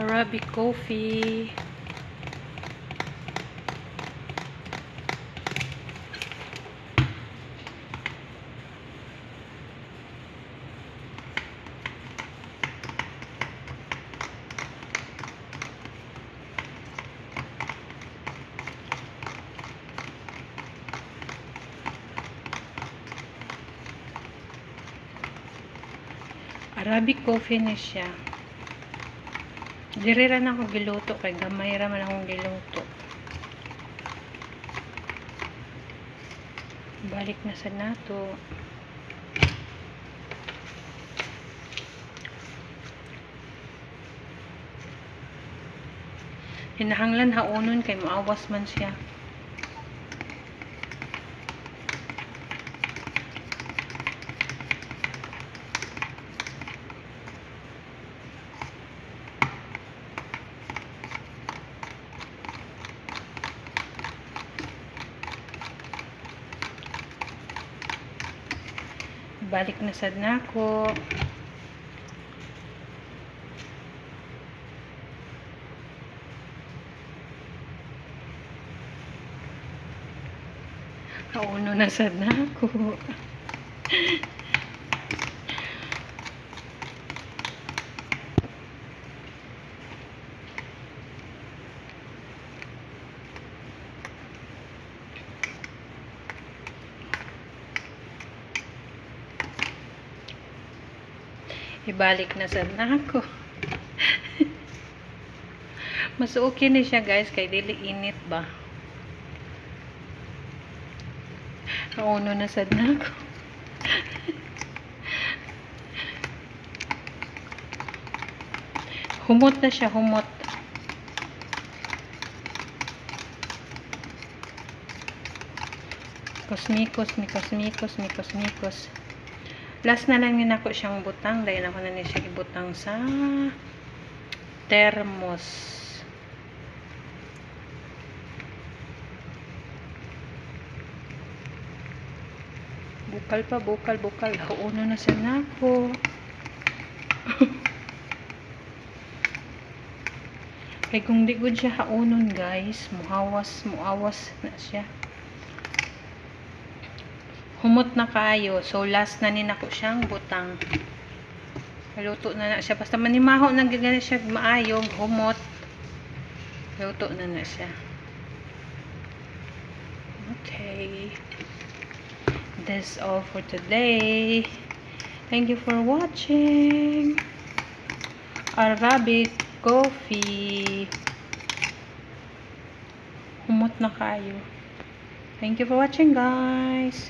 Arabic coffee. Arabic coffee na siya. Diri ra na ako giluto kay gamay ra man akong giluto. Balik na sa nato. Hinahanglan haunon kay maawas man siya. Balik na sad nako. Kauno na sad nako. Ibalik na sad nako. Mas okay na siya guys kay dili init ba. Kauno na sad nako. Humot na siya, humot. Mikos. Last na lang yun ako siyang butang. Dahil ako na niya siya ibutang sa thermos. Bukal. Hauno na siya nako. Kaya kung di good siya haunon guys, muawas na siya. Humot na kayo. So, last na nako siyang butang. Luto na siya. Basta manimaho na gagana siya maayog, humot. Luto na siya. Okay. That's all for today. Thank you for watching. Arabic coffee. Humot na kayo. Thank you for watching guys.